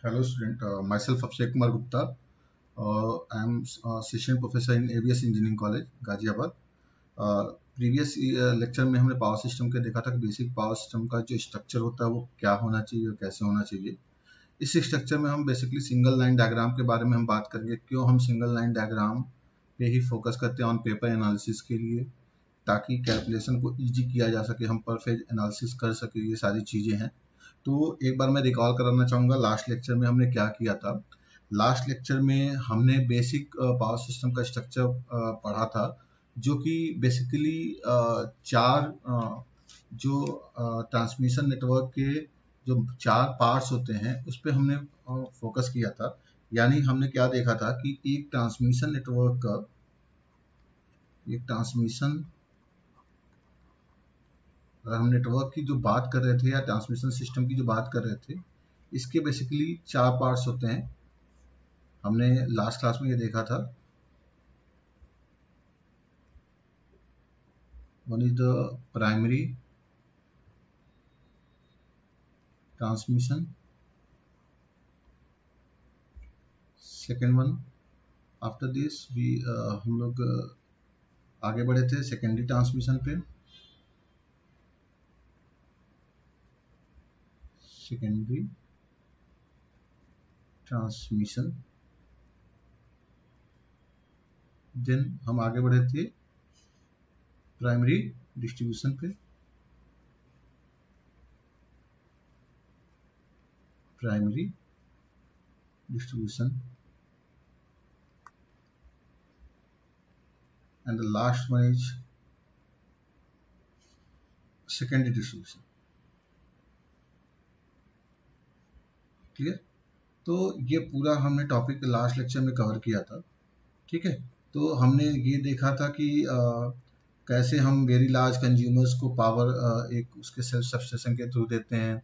Hello student, myself Akshay Kumar Gupta. I am assistant professor in ABS Engineering College, Ghaziabad. Previous lecture में हमने power system के देखा था कि basic power system का जो स्ट्रक्चर होता है वो क्या होना चाहिए और कैसे होना चाहिए। इस स्ट्रक्चर में हम बेसिकली सिंगल लाइन डायग्राम के बारे में हम बात करेंगे। क्यों हम सिंगल लाइन डायग्राम पे ही फोकस करते हैं ऑन पेपर एनालिसिस के लिए, ताकि कैलकुलेशन को इजी किया जा सके, हम पर फेज एनालिसिस कर सके, ये सारी चीज़ें हैं। तो एक बार मैं रिकॉल कराना चाहूँगा लास्ट लेक्चर में हमने क्या किया था। लास्ट लेक्चर में हमने बेसिक पावर सिस्टम का स्ट्रक्चर पढ़ा था, जो कि बेसिकली चार जो ट्रांसमिशन नेटवर्क के जो चार पार्ट्स होते हैं उस पर हमने फोकस किया था। यानी हमने क्या देखा था कि एक ट्रांसमिशन नेटवर्क का अगर हम नेटवर्क की जो बात कर रहे थे या ट्रांसमिशन सिस्टम की जो बात कर रहे थे, इसके बेसिकली चार पार्ट्स होते हैं। हमने लास्ट क्लास में ये देखा था। One is the primary transmission, second one after this हम लोग आगे बढ़े थे सेकेंडरी ट्रांसमिशन पे। सेकेंडरी ट्रांसमिशन, देन हम आगे बढ़े थे प्राइमरी डिस्ट्रीब्यूशन पे। Primary distribution and the last one is secondary distribution. Clear? तो ये पूरा हमने टॉपिक लास्ट लेक्चर में कवर किया था। ठीक है, तो हमने ये देखा था कि कैसे हम वेरी लार्ज कंज्यूमर्स को पावर एक उसके सेल्फ सब्सटेशन के थ्रू देते हैं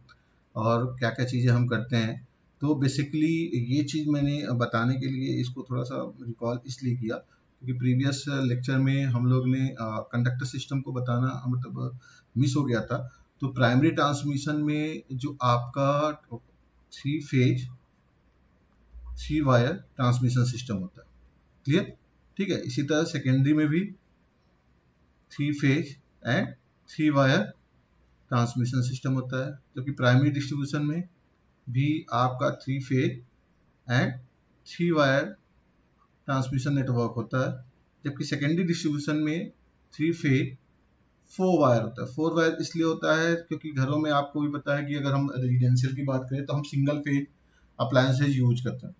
और क्या क्या चीज़ें हम करते हैं। तो बेसिकली ये चीज़ मैंने बताने के लिए इसको थोड़ा सा रिकॉल इसलिए किया क्योंकि प्रीवियस लेक्चर में हम लोग ने कंडक्टर सिस्टम को बताना मतलब मिस हो गया था। तो प्राइमरी ट्रांसमिशन में जो आपका three phase three wire transmission system होता है। क्लियर? ठीक है, इसी तरह सेकेंडरी में भी three phase and three wire transmission system होता है, जबकि प्राइमरी डिस्ट्रीब्यूशन में भी आपका three phase and three wire transmission network होता है, जबकि सेकेंडरी डिस्ट्रीब्यूशन में थ्री फेज फोर वायर होता है। फोर वायर इसलिए होता है क्योंकि घरों में आपको भी पता है कि अगर हम रेजिडेंशियल की बात करें तो हम सिंगल फेज अप्लायंसेज यूज करते हैं।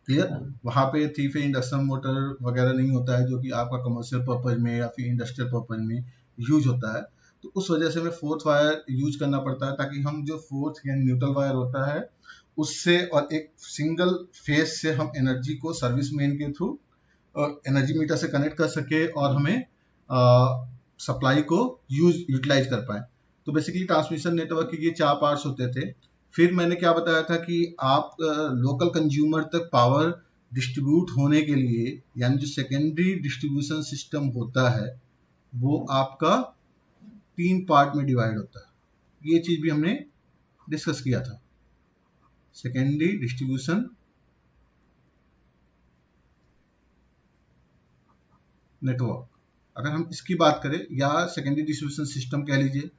क्लियर? वहाँ पे थ्री फेज इंडक्शन मोटर वगैरह नहीं होता है जो कि आपका कमर्शियल पर्पज में या फिर इंडस्ट्रियल पर्पज में यूज होता है। तो उस वजह से हमें फोर्थ वायर यूज करना पड़ता है ताकि हम जो फोर्थ या न्यूट्रल वायर होता है उससे और एक सिंगल फेज से हम एनर्जी को सर्विस मेन के थ्रू एनर्जी मीटर से कनेक्ट कर सके और हमें सप्लाई को यूटिलाइज कर पाए। तो बेसिकली ट्रांसमिशन नेटवर्क के ये चार पार्ट्स होते थे। फिर मैंने क्या बताया था कि आप लोकल कंज्यूमर तक पावर डिस्ट्रीब्यूट होने के लिए यानी जो सेकेंडरी डिस्ट्रीब्यूशन सिस्टम होता है वो आपका तीन पार्ट में डिवाइड होता है। ये चीज भी हमने डिस्कस किया था। सेकेंडरी डिस्ट्रीब्यूशन नेटवर्क, अगर हम इसकी बात करें या सेकेंडरी डिस्ट्रीब्यूशन सिस्टम कह लीजिए।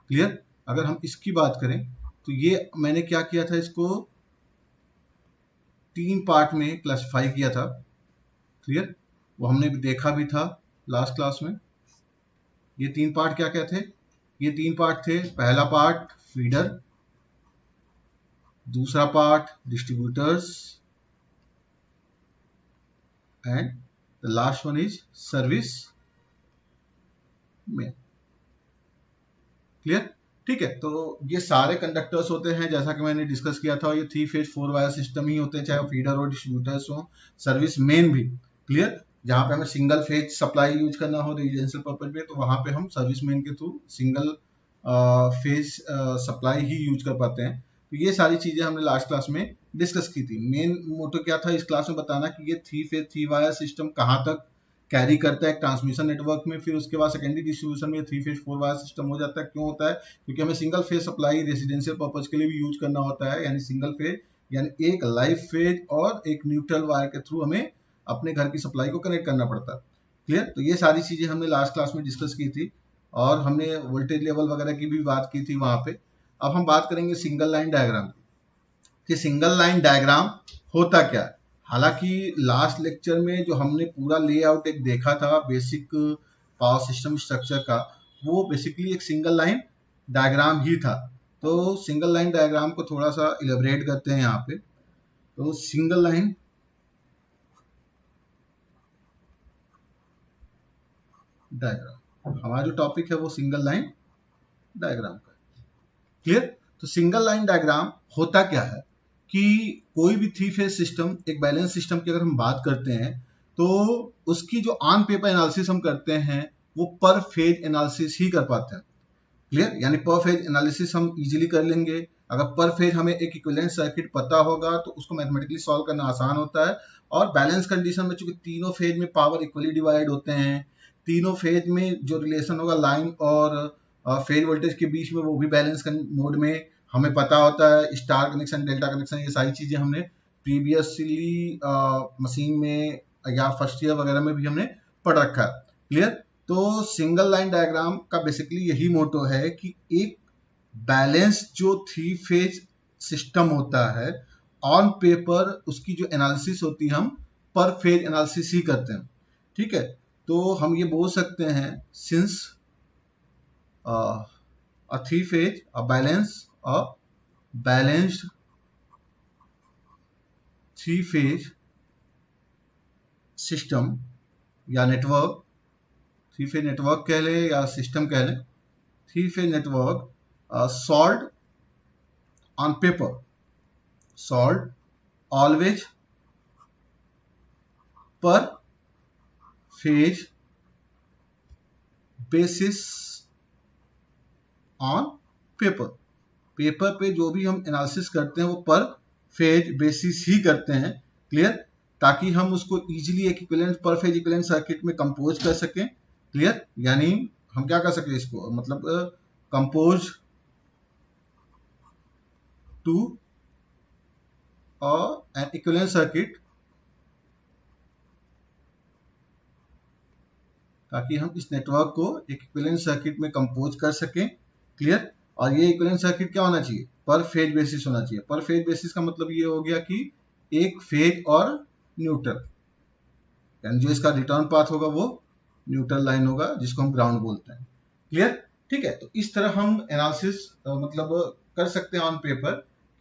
क्लियर? अगर हम इसकी बात करें तो ये मैंने क्या किया था, इसको तीन पार्ट में क्लासिफाई किया था। क्लियर? वो हमने देखा भी था लास्ट क्लास में। ये तीन पार्ट क्या क्या थे? ये तीन पार्ट थे। पहला पार्ट फीडर, दूसरा part distributors and the last one is service में। क्लियर? ठीक है, तो ये सारे कंडक्टर्स होते हैं जैसा कि मैंने डिस्कस किया था। ये three phase four wire system ही होते हैं, चाहे वो फीडर हो, डिस्ट्रीब्यूटर्स हो, सर्विस मेन भी। क्लियर? जहां पे हमें सिंगल फेज सप्लाई यूज करना हो रेजिडेंशियल पर्पज पे तो वहां पे हम सर्विस मेन के थ्रू सिंगल फेज सप्लाई ही यूज कर पाते हैं। तो ये सारी चीजें हमने लास्ट क्लास में डिस्कस की थी। मेन मोटो क्या था इस क्लास में बताना कि ये three phase three wire system कहाँ तक कैरी करता है ट्रांसमिशन नेटवर्क में। फिर उसके बाद सेकेंडरी डिस्ट्रीब्यूशन में three phase four wire system हो जाता है। क्यों होता है? क्योंकि हमें single phase supply residential purpose के लिए भी यूज करना होता है, यानी सिंगल फेज यानी एक लाइव फेज और एक न्यूट्रल वायर के थ्रू हमें अपने घर की सप्लाई को कनेक्ट करना पड़ता है। क्लियर? तो ये सारी चीजें हमने लास्ट क्लास में डिस्कस की थी और हमने वोल्टेज लेवल वगैरह की भी बात की थी वहां पे। अब हम बात करेंगे सिंगल लाइन डायग्राम कि सिंगल लाइन डायग्राम होता क्या है। हालांकि लास्ट लेक्चर में जो हमने पूरा लेआउट एक देखा था बेसिक पावर सिस्टम स्ट्रक्चर का, वो बेसिकली एक सिंगल लाइन डायग्राम ही था। तो सिंगल लाइन डायग्राम को थोड़ा सा इलेबरेट करते हैं यहाँ पे। तो सिंगल लाइन डायग्राम, हमारा जो टॉपिक है वो सिंगल लाइन डायग्राम का। क्लियर? तो सिंगल लाइन डायग्राम होता क्या है कि कोई भी थ्री फेज सिस्टम, एक बैलेंस सिस्टम की अगर हम बात करते हैं तो उसकी जो ऑन पेपर एनालिसिस हम करते हैं वो पर फेज एनालिसिस ही कर पाते हैं। क्लियर? यानी पर फेज एनालिसिस हम इजीली कर लेंगे। अगर पर फेज हमें एक इक्विवेलेंट सर्किट पता होगा तो उसको मैथमेटिकली सॉल्व करना आसान होता है। और बैलेंस कंडीशन में चूंकि तीनों फेज में पावर इक्वली डिवाइड होते हैं, तीनों फेज में जो रिलेशन होगा लाइन और फेज वोल्टेज के बीच में वो भी बैलेंस मोड में हमें पता होता है। स्टार कनेक्शन, डेल्टा कनेक्शन, ये सारी चीजें हमने प्रीवियसली मशीन में या फर्स्ट ईयर वगैरह में भी हमने पढ़ रखा है। क्लियर? तो सिंगल लाइन डायग्राम का बेसिकली यही मोटो है कि एक बैलेंस जो थ्री फेज सिस्टम होता है ऑन पेपर उसकी जो एनालिसिस होती है हम पर फेज एनालिसिस ही करते हैं। ठीक है? तो हम ये बोल सकते हैं since a three phase, a balanced three phase system या नेटवर्क, थ्री फेज नेटवर्क कह ले या सिस्टम कह ले, three phase network solved on paper, solved always per phase basis on paper. Paper पे जो भी हम एनालिसिस करते हैं वो पर फेज बेसिस ही करते हैं। क्लियर? ताकि हम उसको इजीली एक इक्विवेलेंट पर फेज इक्विवेलेंट सर्किट में कंपोज कर सकें। क्लियर? यानी हम क्या कर सकें इसको, मतलब compose to an equivalent circuit, ताकि हम इस नेटवर्क को एक इक्विवेलेंट सर्किट में कंपोज कर सकें। क्लियर? और ये इक्विवेलेंट सर्किट क्या होना चाहिए? पर फेज बेसिस होना चाहिए। पर फेज बेसिस का मतलब ये हो गया कि एक फेज और न्यूट्रल, यानी जो इसका रिटर्न पाथ होगा वो न्यूट्रल लाइन होगा जिसको हम ग्राउंड बोलते हैं। क्लियर? ठीक है? तो इस तरह हम एनालिसिस मतलब कर सकते हैं ऑन पेपर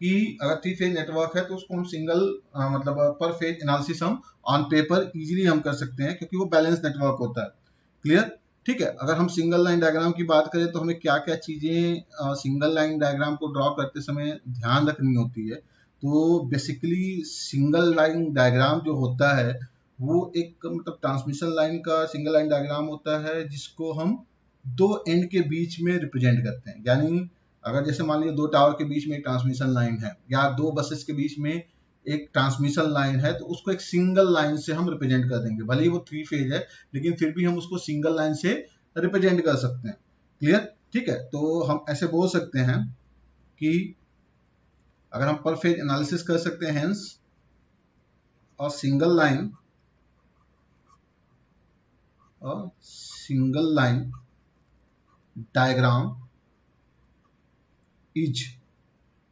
कि अगर थ्री फेज नेटवर्क है तो उसको हम सिंगल मतलब पर फेज एनालिसिस हम ऑन पेपर इजीली हम कर सकते हैं क्योंकि वो बैलेंस नेटवर्क होता है। क्लियर? ठीक है? अगर हम सिंगल लाइन डायग्राम की बात करें तो हमें क्या क्या चीजें सिंगल लाइन डायग्राम को ड्रॉ करते समय ध्यान रखनी होती है। तो बेसिकली सिंगल लाइन डायग्राम जो होता है वो एक मतलब ट्रांसमिशन लाइन का सिंगल लाइन डायग्राम होता है जिसको हम दो एंड के बीच में रिप्रेजेंट करते हैं। यानी अगर जैसे मान लीजिए दो टावर के बीच में एक ट्रांसमिशन लाइन है या दो बसेस के बीच में एक ट्रांसमिशन लाइन है तो उसको एक सिंगल लाइन से हम रिप्रेजेंट कर देंगे। भले ही वो थ्री फेज है लेकिन फिर भी हम उसको सिंगल लाइन से रिप्रेजेंट कर सकते हैं। क्लियर? ठीक है? तो हम ऐसे बोल सकते हैं कि अगर हम पर फेज एनालिसिस कर सकते हैं हेंस और सिंगल लाइन डायग्राम इज,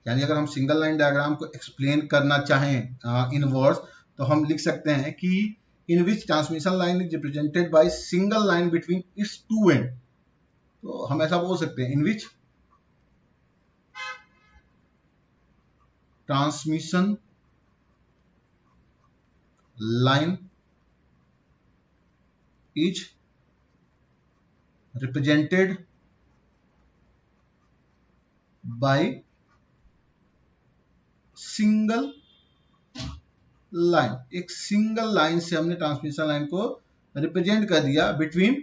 यानी अगर हम सिंगल लाइन डायग्राम को एक्सप्लेन करना चाहें इन वर्ड्स तो हम लिख सकते हैं कि in which transmission line is represented by single line between its two end. तो हम ऐसा बोल सकते हैं in which transmission line is represented by single line, एक सिंगल लाइन से हमने ट्रांसमिशन लाइन को रिप्रेजेंट कर दिया between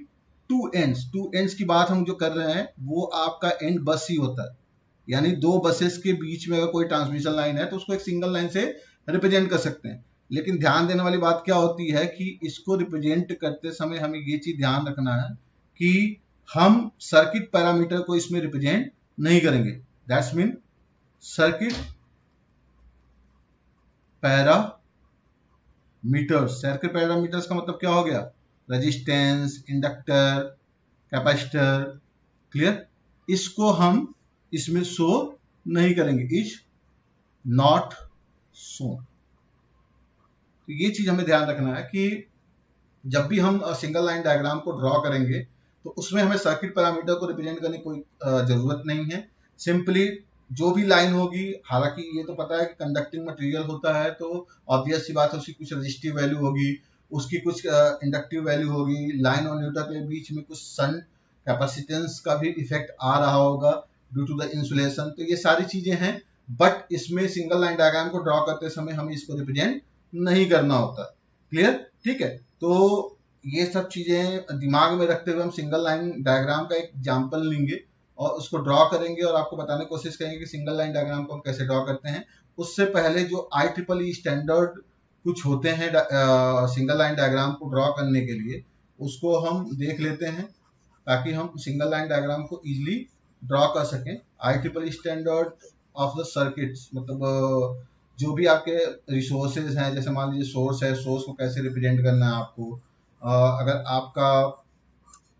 two ends. Two ends की बात हम जो कर रहे हैं वो आपका एंड बस ही होता है, यानी दो बसेस के बीच में अगर कोई ट्रांसमिशन लाइन है तो उसको एक सिंगल लाइन से रिप्रेजेंट कर सकते हैं। लेकिन ध्यान देने वाली बात क्या होती है कि इसको रिप्रेजेंट करते समय हमें ये चीज ध्यान रखना है कि हम सर्किट पैरामीटर को इसमें रिप्रेजेंट नहीं करेंगे। That's mean circuit parameters. Circuit parameters का मतलब क्या हो गया? Resistance, inductor, capacitor. क्लियर? इसको हम इसमें शो नहीं करेंगे, इज नॉट शोन। तो ये चीज हमें ध्यान रखना है कि जब भी हम सिंगल लाइन डायग्राम को ड्रॉ करेंगे तो उसमें हमें सर्किट पैरामीटर को रिप्रेजेंट करने की कोई जरूरत नहीं है। सिंपली जो भी लाइन होगी, हालांकि ये तो पता है कि कंडक्टिंग मटेरियल होता है तो ऑब्वियस सी बात है उसकी कुछ रेजिस्टिव वैल्यू होगी, उसकी कुछ इंडक्टिव वैल्यू होगी, लाइन और न्यूट्रल के बीच में कुछ सन कैपेसिटेंस का भी इफेक्ट आ रहा होगा ड्यू टू द इंसुलेशन। तो ये सारी चीजें हैं, बट इसमें सिंगल लाइन डायग्राम को ड्रॉ करते समय हमें इसको रिप्रेजेंट नहीं करना होता। क्लियर? ठीक है, तो ये सब चीजें दिमाग में रखते हुए हम सिंगल लाइन डायग्राम का एक एग्जाम्पल लेंगे और उसको ड्रॉ करेंगे और आपको बताने की कोशिश करेंगे कि सिंगल लाइन डायग्राम को हम कैसे ड्रॉ करते हैं। उससे पहले जो IEEE स्टैंडर्ड कुछ होते हैं सिंगल लाइन डायग्राम को ड्रॉ करने के लिए, उसको हम देख लेते हैं ताकि हम सिंगल लाइन डायग्राम को इजीली ड्रॉ कर सकें। IEEE standard of the circuits मतलब जो भी आपके रिसोर्सेज हैं, जैसे मान लीजिए सोर्स है, सोर्स को कैसे रिप्रेजेंट करना है आपको। अगर आपका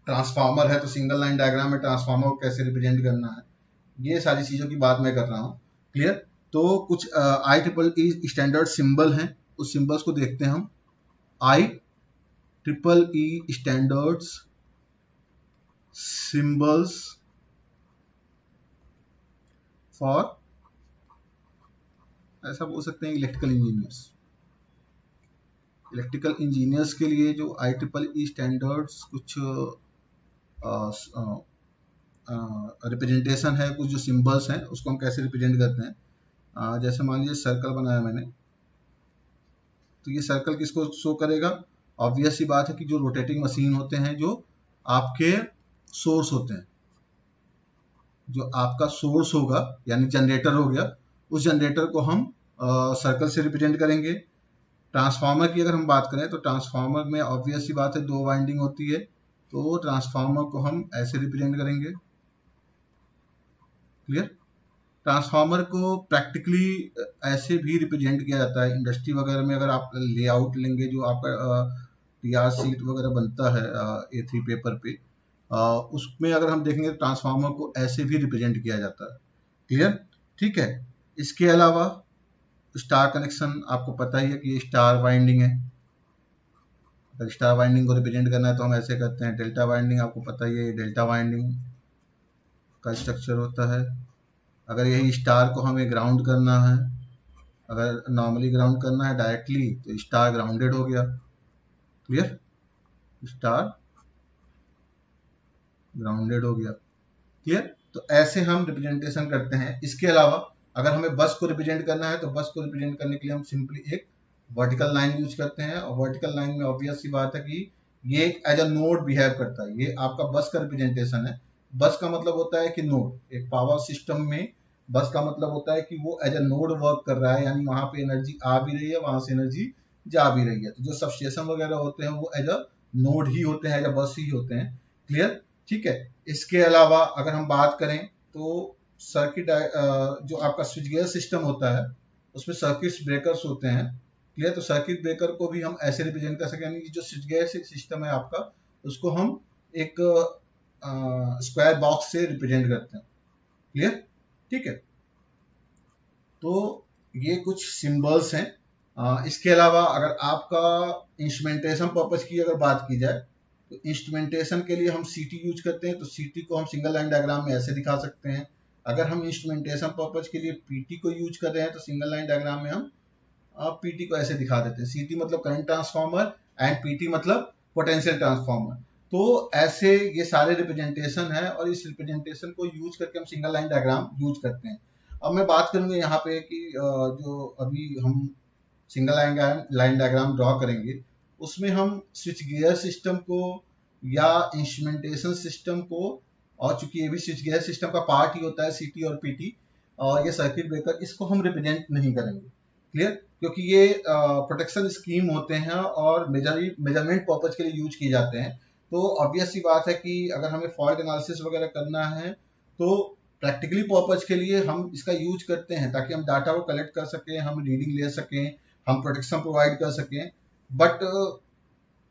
ट्रांसफार्मर है तो सिंगल लाइन डायग्राम में ट्रांसफार्मर को कैसे रिप्रेजेंट करना है, ये सारी चीज़ों की बात मैं कर रहा हूँ। क्लियर? तो कुछ IEEE स्टैंडर्ड सिंबल हैं, उस सिंबल्स को देखते हैं हम। IEEE स्टैंडर्ड्स सिंबल्स फॉर, ऐसा बोल सकते हैं, इलेक्ट्रिकल इंजीनियर्स। इलेक्ट्रिकल इंजीनियर्स के लिए जो IEEE स्टैंडर्ड्स कुछ रिप्रेजेंटेशन है, कुछ जो सिंबल्स हैं उसको हम कैसे रिप्रेजेंट करते हैं। जैसे मान लीजिए सर्कल बनाया मैंने, तो ये सर्कल किसको शो करेगा? ऑब्वियस सी बात है कि जो रोटेटिंग मशीन होते हैं, जो आपके सोर्स होते हैं, जो आपका सोर्स होगा यानी जनरेटर हो गया, उस जनरेटर को हम सर्कल से रिप्रेजेंट करेंगे। ट्रांसफार्मर की अगर हम बात करें तो ट्रांसफार्मर में ऑब्वियस सी बात है 2 वाइंडिंग होती है, तो ट्रांसफार्मर को हम ऐसे रिप्रेजेंट करेंगे। क्लियर? ट्रांसफार्मर को प्रैक्टिकली ऐसे भी रिप्रेजेंट किया जाता है इंडस्ट्री वगैरह में। अगर आप लेआउट लेंगे, जो आपका PR सीट वगैरह बनता है A3 पेपर पे, उसमें अगर हम देखेंगे तो ट्रांसफार्मर को ऐसे भी रिप्रेजेंट किया जाता है। क्लियर? ठीक है, इसके अलावा स्टार कनेक्शन आपको पता ही है कि ये स्टार वाइंडिंग है। अगर स्टार वाइंडिंग को रिप्रेजेंट करना है तो हम ऐसे करते हैं। डेल्टा वाइंडिंग आपको पता ही है, डेल्टा वाइंडिंग का स्ट्रक्चर होता है। अगर यही स्टार को हमें ग्राउंड करना है, अगर नॉर्मली ग्राउंड करना है डायरेक्टली, तो स्टार ग्राउंडेड हो गया। क्लियर? स्टार ग्राउंडेड हो गया। क्लियर? तो ऐसे हम रिप्रेजेंटेशन करते हैं। इसके अलावा अगर हमें बस को रिप्रेजेंट करना है तो बस को रिप्रेजेंट करने के लिए हम सिंपली एक वर्टिकल लाइन यूज करते हैं, और वर्टिकल लाइन में ऑब्वियस सी बात है कि ये एक एज अ नोड बिहेव करता है। ये आपका बस का रिप्रेजेंटेशन है। बस का मतलब होता है कि नोड, एक पावर सिस्टम में बस का मतलब होता है कि वो एज अ नोड वर्क कर रहा है, यानी वहां पे एनर्जी आ भी रही है, वहां से एनर्जी जा भी रही है। तो जो सबस्टेशन वगैरह होते हैं वो एज अ नोड ही होते हैं, एज अ बस ही होते हैं। क्लियर? ठीक है, इसके अलावा अगर हम बात करें तो सर्किट जो आपका स्विच गियर सिस्टम होता है उसमें सर्किट ब्रेकर्स होते हैं। क्लियर? तो सर्किट ब्रेकर को भी हम ऐसे रिप्रेजेंट कर सकते हैं, यानी जो स्विच गियर सिस्टम है आपका, उसको हम एक स्क्वायर बॉक्स से रिप्रेजेंट करते हैं। क्लियर? ठीक है, तो ये कुछ सिंबल्स हैं। इसके अलावा अगर आपका इंस्ट्रूमेंटेशन पर्पज की अगर बात की जाए तो इंस्ट्रूमेंटेशन के लिए हम CT यूज करते हैं। तो CT को हम सिंगल लाइन डायग्राम में ऐसे दिखा सकते हैं। अगर हम इंस्ट्रूमेंटेशन पर्पज के लिए PT को यूज कर रहे हैं तो सिंगल लाइन डायग्राम में हम PT को ऐसे दिखा देते हैं। CT मतलब करंट ट्रांसफार्मर एंड PT मतलब पोटेंशियल ट्रांसफार्मर। तो ऐसे ये सारे रिप्रेजेंटेशन है और इस रिप्रेजेंटेशन को यूज करके हम सिंगल लाइन डायग्राम यूज करते हैं। अब मैं बात करूंगा यहाँ पे कि जो अभी हम सिंगल लाइन डायग्राम ड्रॉ करेंगे उसमें हम स्विच गियर सिस्टम को या इंस्ट्रूमेंटेशन सिस्टम को, और चूंकि ये भी स्विच गियर सिस्टम का पार्ट ही होता है CT और PT, और ये सर्किट ब्रेकर, इसको हम रिप्रेजेंट नहीं करेंगे। क्लियर? क्योंकि ये प्रोटेक्शन स्कीम होते हैं और मेजरमेंट पर्पज के लिए यूज किए जाते हैं। तो ऑब्वियस सी बात है कि अगर हमें फॉल्ट एनालिसिस वगैरह करना है तो प्रैक्टिकली पर्पज के लिए हम इसका यूज करते हैं ताकि हम डाटा को कलेक्ट कर सकें, हम रीडिंग ले सकें, हम प्रोटेक्शन प्रोवाइड कर सकें। बट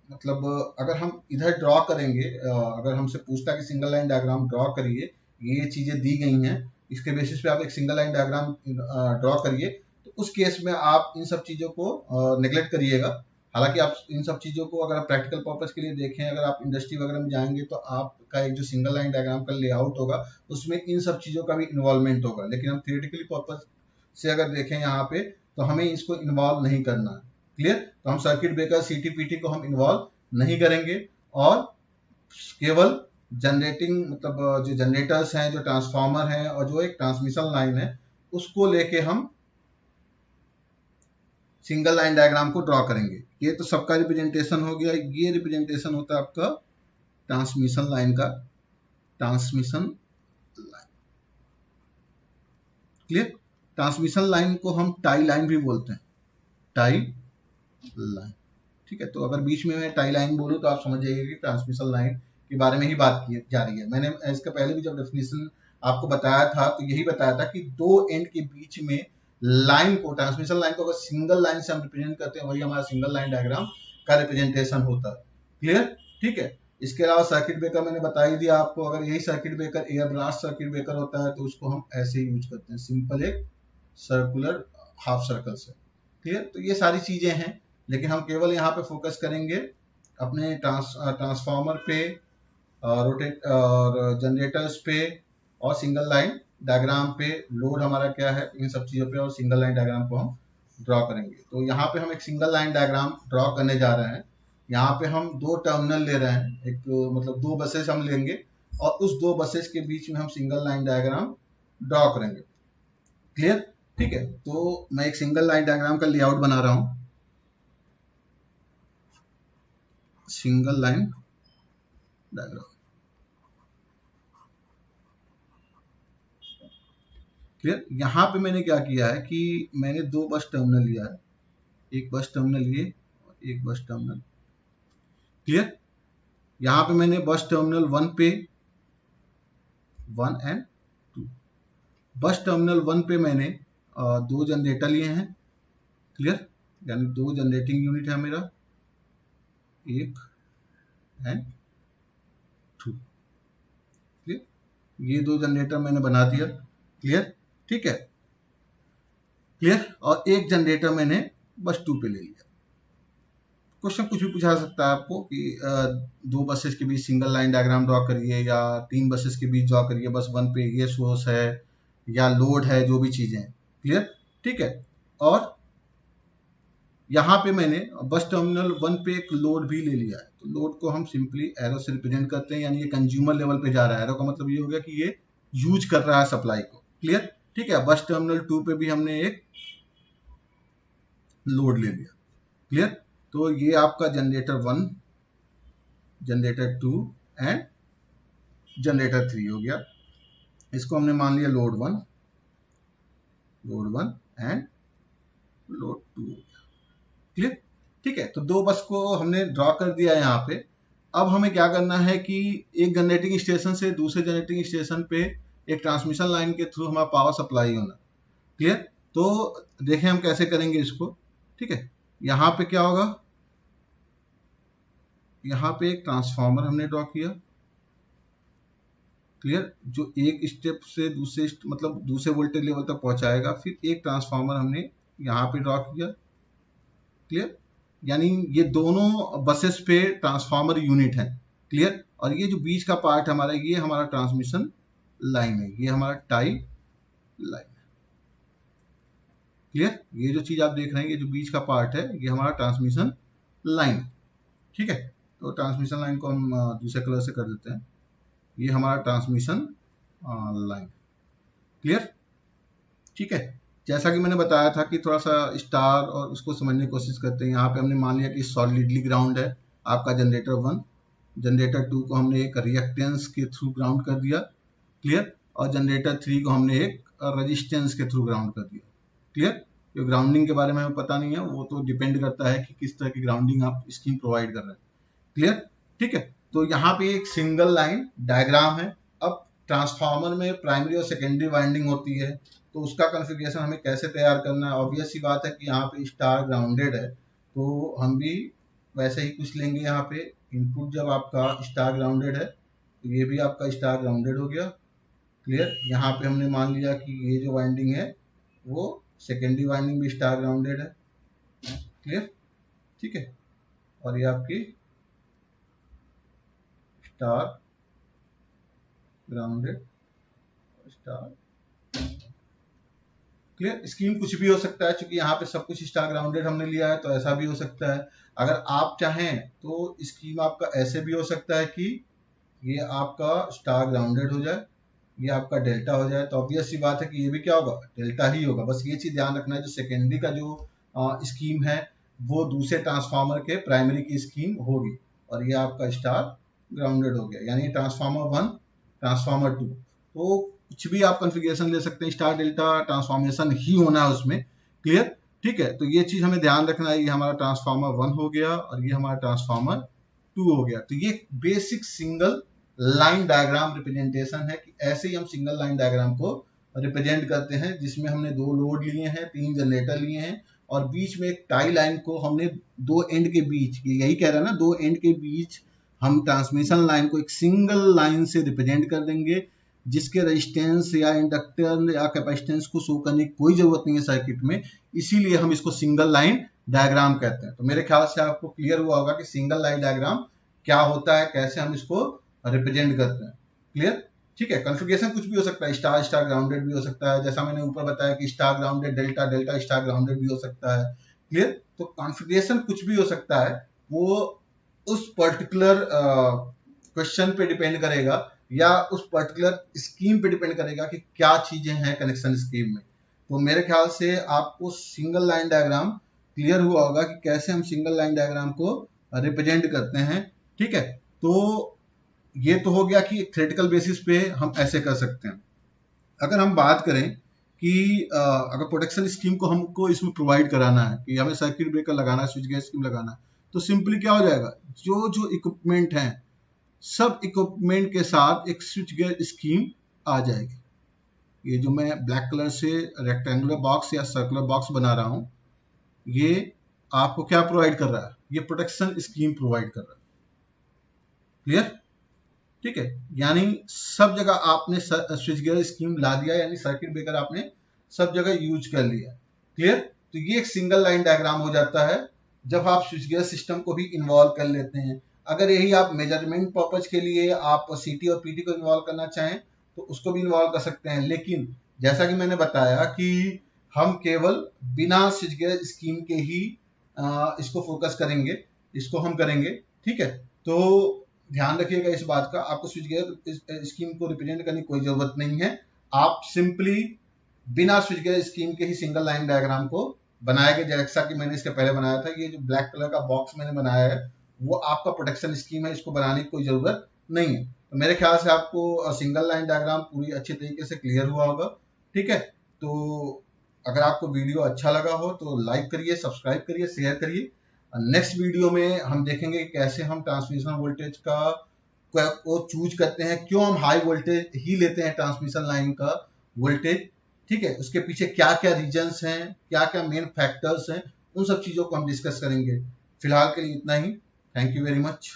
मतलब अगर हम इधर ड्रॉ करेंगे, अगर हमसे पूछता है कि सिंगल लाइन डायग्राम ड्रॉ करिए, ये चीजें दी गई हैं, इसके बेसिस पे आप एक सिंगल लाइन डायग्राम ड्रॉ करिए, तो उस केस में आप इन सब चीजों को नेग्लेक्ट करिएगा। हालांकि आप इन सब चीजों को अगर आप प्रैक्टिकल पर्पस के लिए देखें, अगर आप इंडस्ट्री वगैरह में जाएंगे तो आपका एक जो सिंगल लाइन डायग्राम का लेआउट होगा उसमें इन सब चीजों का भी इन्वॉल्वमेंट होगा। लेकिन हम थियोरेटिकली पर्पस से अगर देखें यहाँ पे, तो हमें इसको इन्वॉल्व नहीं करना है। क्लियर? तो हम सर्किट ब्रेकर सीटीपीटी को हम इन्वॉल्व नहीं करेंगे और केवल जनरेटिंग मतलब जो जनरेटर्स हैं, जो ट्रांसफार्मर हैं और जो एक ट्रांसमिशन लाइन है, उसको लेके हम सिंगल लाइन डायग्राम को ड्रॉ करेंगे। ये तो सबका रिप्रेजेंटेशन हो गया। ये रिप्रेजेंटेशन होता है आपका ट्रांसमिशन लाइन का, transmission line. Clear? Transmission line को हम टाई लाइन भी बोलते हैं, टाई लाइन। ठीक है, तो अगर बीच में मैं टाई लाइन बोलूं तो आप समझ जाइए कि ट्रांसमिशन लाइन के बारे में ही बात की जा रही है। मैंने इसके पहले भी जब डेफिनेशन आपको बताया था तो यही बताया था कि दो एंड के बीच में लाइन को, ट्रांसमिशन लाइन को अगर सिंगल लाइन से हम रिप्रेजेंट करते हैं, वही हमारा सिंगल लाइन डायग्राम का रिप्रेजेंटेशन होता है। क्लियर? ठीक है। इसके अलावा सर्किट ब्रेकर मैंने बता ही दिया आपको। अगर यही circuit breaker air blast circuit breaker होता है तो उसको हम ऐसे यूज करते हैं, सिंपल एक सर्कुलर हाफ सर्कल से। क्लियर? तो ये सारी चीजें हैं, लेकिन हम केवल यहाँ पे फोकस करेंगे अपने ट्रांसफार्मर पे, रोटेट और जनरेटर्स पे और सिंगल लाइन डायग्राम पे, लोड हमारा क्या है, इन सब चीजों पे, और सिंगल लाइन डायग्राम को हम ड्रॉ करेंगे। तो यहाँ पे हम एक सिंगल लाइन डायग्राम ड्रॉ करने जा रहे हैं। यहाँ पे हम दो टर्मिनल ले रहे हैं, एक मतलब दो बसेस हम लेंगे और उस दो बसेस के बीच में हम सिंगल लाइन डायग्राम ड्रॉ करेंगे। क्लियर? ठीक है, तो मैं एक सिंगल लाइन डायग्राम का लेआउट बना रहा हूं, सिंगल लाइन डायग्राम। क्लियर? यहां पे मैंने क्या किया है कि मैंने दो बस टर्मिनल लिया है, एक बस टर्मिनल ये और एक बस टर्मिनल। क्लियर? यहां पे मैंने बस टर्मिनल 1 पे 1 एंड 2, बस टर्मिनल 1 पे मैंने दो जनरेटर लिए हैं। क्लियर? यानी दो जनरेटिंग यूनिट है मेरा, 1 एंड 2। क्लियर? ये दो जनरेटर मैंने बना दिया। क्लियर? ठीक है, क्लियर। और एक जनरेटर मैंने बस 2 पे ले लिया। क्वेश्चन कुछ भी पूछा सकता है आपको कि दो बसेस के बीच सिंगल लाइन डायग्राम ड्रॉ करिए, या तीन बसेस के बीच ड्रॉ करिए, बस 1 पे ये सोर्स है या लोड है, जो भी चीजें हैं। क्लियर? ठीक है। और यहाँ पे मैंने बस टर्मिनल 1 पे एक लोड भी ले लिया है, तो लोड को हम सिंपली एरो से रिप्रेजेंट करते हैं, यानी ये कंज्यूमर लेवल पे जा रहा है। एरो का मतलब ये हो गया कि ये यूज कर रहा है सप्लाई को। क्लियर? ठीक है। बस टर्मिनल 2 पे भी हमने एक लोड ले लिया। क्लियर? तो ये आपका जनरेटर 1, जनरेटर 2 एंड जनरेटर 3 हो गया। इसको हमने मान लिया लोड 1 एंड लोड 2 हो गया। क्लियर? ठीक है, तो दो बस को हमने ड्रॉ कर दिया यहाँ पे। अब हमें क्या करना है कि एक जनरेटिंग स्टेशन से दूसरे जनरेटिंग स्टेशन पे एक ट्रांसमिशन लाइन के थ्रू हमारा पावर सप्लाई होना। क्लियर? तो देखें हम कैसे करेंगे इसको। ठीक है, यहाँ पे क्या होगा, यहाँ पे एक ट्रांसफार्मर हमने ड्रॉ किया। क्लियर? जो एक स्टेप से दूसरे मतलब दूसरे वोल्टेज लेवल तक पहुंचाएगा। फिर एक ट्रांसफार्मर हमने यहाँ पे ड्रॉ किया। क्लियर? यानी ये दोनों बसेस पे ट्रांसफार्मर यूनिट है। क्लियर? और ये जो बीच का पार्ट हमारा, ये हमारा ट्रांसमिशन लाइन है, ये हमारा टाई लाइन है। क्लियर? ये जो चीज आप देख रहे हैं, ये जो बीच का पार्ट है, ये हमारा ट्रांसमिशन लाइन है। ठीक है, तो ट्रांसमिशन लाइन को हम दूसरे कलर से कर देते हैं, ये हमारा ट्रांसमिशन लाइन। क्लियर? ठीक है, जैसा कि मैंने बताया था कि थोड़ा सा स्टार और उसको समझने की कोशिश करते हैं। यहाँ पे हमने मान लिया कि सॉलिडली ग्राउंड है आपका जनरेटर 1, जनरेटर 2 को हमने एक रिएक्टेंस के थ्रू ग्राउंड कर दिया। क्लियर? और जनरेटर 3 को हमने एक रेजिस्टेंस के थ्रू ग्राउंड कर दिया। क्लियर? जो ग्राउंडिंग के बारे में हमें पता नहीं है, वो तो डिपेंड करता है कि किस तरह की ग्राउंडिंग आप स्कीम प्रोवाइड कर रहे हैं। क्लियर? ठीक है, तो यहाँ पे एक सिंगल लाइन डायग्राम है। अब ट्रांसफार्मर में प्राइमरी और सेकेंडरी वाइंडिंग होती है, तो उसका कॉन्फ़िगरेशन हमें कैसे तैयार करना है। ऑब्वियस सी बात है कि यहाँ पे स्टार ग्राउंडेड है, तो हम भी वैसे ही कुछ लेंगे। यहाँ पे इनपुट जब आपका स्टार ग्राउंडेड है तो ये भी आपका स्टार ग्राउंडेड हो गया। क्लियर। यहाँ पे हमने मान लिया कि ये जो वाइंडिंग है वो सेकेंडरी वाइंडिंग भी स्टार ग्राउंडेड है। क्लियर, ठीक है। और ये आपकी star grounded, star. Clear. Scheme कुछ भी हो सकता है, क्योंकि यहाँ पे सब कुछ स्टार ग्राउंडेड हमने लिया है, तो ऐसा भी हो सकता है। अगर आप चाहें तो स्कीम आपका ऐसे भी हो सकता है कि ये आपका स्टार ग्राउंडेड हो जाए, ये आपका डेल्टा हो जाए। तो ऑब्वियस सी बात है कि ये भी क्या होगा, डेल्टा ही होगा। बस ये चीज ध्यान रखना है, जो सेकेंडरी का जो स्कीम है वो दूसरे ट्रांसफार्मर के प्राइमरी की स्कीम होगी, और ये आपका स्टार ग्राउंडेड हो गया, यानी ट्रांसफार्मर 1 ट्रांसफार्मर 2। तो कुछ भी आप कॉन्फ़िगरेशन ले सकते हैं, स्टार डेल्टा ट्रांसफॉर्मेशन ही होना है उसमें। क्लियर, ठीक है। तो ये चीज हमें ध्यान रखना है। ये हमारा ट्रांसफार्मर 1 हो गया और ये हमारा ट्रांसफार्मर 2 हो गया। तो ये basic single line diagram representation है कि ऐसे ही हम सिंगल लाइन डायग्राम को रिप्रेजेंट करते हैं, जिसमें हमने 2 लोड लिए हैं, 3 जनरेटर लिए हैं, और बीच में एक टाई लाइन को हमने 2 एंड के बीच, यही कह रहा है ना, 2 एंड के बीच हम ट्रांसमिशन लाइन को एक सिंगल लाइन से रिप्रेजेंट कर देंगे, जिसके रेजिस्टेंस या इंडक्टर या कैपेसिटेंस को शो करने की कोई जरूरत नहीं है सर्किट में, इसीलिए हम इसको सिंगल लाइन डायग्राम कहते हैं। तो मेरे ख्याल से आपको क्लियर हुआ होगा कि सिंगल लाइन डायग्राम क्या होता है, कैसे हम इसको रिप्रेजेंट करते हैं। क्लियर, ठीक है। कॉन्फ़िगरेशन कुछ भी हो सकता है, स्टार स्टार ग्राउंडेड भी हो सकता है, जैसा मैंने ऊपर बताया कि star grounded delta delta star grounded भी हो सकता है। क्लियर। तो कॉन्फ़िगरेशन कुछ भी हो सकता है, वो उस पर्टिकुलर क्वेश्चन पे डिपेंड करेगा या उस पर्टिकुलर स्कीम पे डिपेंड करेगा कि क्या चीजें हैं कनेक्शन स्कीम में। तो मेरे ख्याल से आपको सिंगल लाइन डायग्राम क्लियर हुआ होगा कि कैसे हम सिंगल लाइन डायग्राम को रिप्रेजेंट करते हैं। ठीक है, तो ये तो हो गया कि थ्योरेटिकल बेसिस पे हम ऐसे कर सकते हैं। अगर हम बात करें कि अगर प्रोटेक्शन स्कीम को हमको इसमें प्रोवाइड कराना है कि हमें सर्किट ब्रेकर लगाना है, स्विच गेयर स्कीम लगाना है, तो सिंपली क्या हो जाएगा, जो जो इक्विपमेंट हैं सब इक्विपमेंट के साथ एक स्विच गियर स्कीम आ जाएगी। ये जो मैं ब्लैक कलर से रेक्टेंगुलर बॉक्स या सर्कुलर बॉक्स बना रहा हूं, ये आपको क्या प्रोवाइड कर रहा है, ये प्रोटेक्शन स्कीम प्रोवाइड कर रहा है। क्लियर, ठीक है। यानी सब जगह आपने स्विच गियर स्कीम ला दिया, यानी सर्किट ब्रेकर आपने सब जगह यूज कर लिया। क्लियर, तो ये एक सिंगल लाइन डायग्राम हो जाता है जब आप स्विच गियर सिस्टम को भी इन्वॉल्व कर लेते हैं। अगर यही आप मेजरमेंट पर्पज के लिए आप सीटी और पीटी को इन्वॉल्व करना चाहें तो उसको भी इन्वॉल्व कर सकते हैं, लेकिन जैसा कि मैंने बताया कि हम केवल बिना स्विच गियर स्कीम के ही इसको फोकस करेंगे, इसको हम करेंगे। ठीक है, तो ध्यान रखिएगा इस बात का, आपको स्विच गियर स्कीम को रिप्रेजेंट करने की कोई जरूरत नहीं है। आप सिंपली बिना स्विच गियर स्कीम के ही सिंगल लाइन डायग्राम को बनाएंगे, जैसा कि मैंने इसके पहले बनाया था। ये जो ब्लैक कलर का बॉक्स मैंने बनाया है वो आपका प्रोटेक्शन स्कीम है, इसको बनाने की कोई जरूरत नहीं है। तो मेरे ख्याल से आपको सिंगल लाइन डायग्राम पूरी अच्छी तरीके से क्लियर हुआ होगा। ठीक है, तो अगर आपको वीडियो अच्छा लगा हो तो लाइक करिए, सब्सक्राइब करिए, शेयर करिए। नेक्स्ट वीडियो में हम देखेंगे कैसे हम ट्रांसमिशन वोल्टेज को चूज करते हैं, क्यों हम हाई वोल्टेज ही लेते हैं ट्रांसमिशन लाइन का वोल्टेज। ठीक है, उसके पीछे क्या क्या रीजंस हैं, क्या क्या मेन फैक्टर्स हैं, उन सब चीजों को हम डिस्कस करेंगे। फिलहाल के लिए इतना ही। Thank you very much.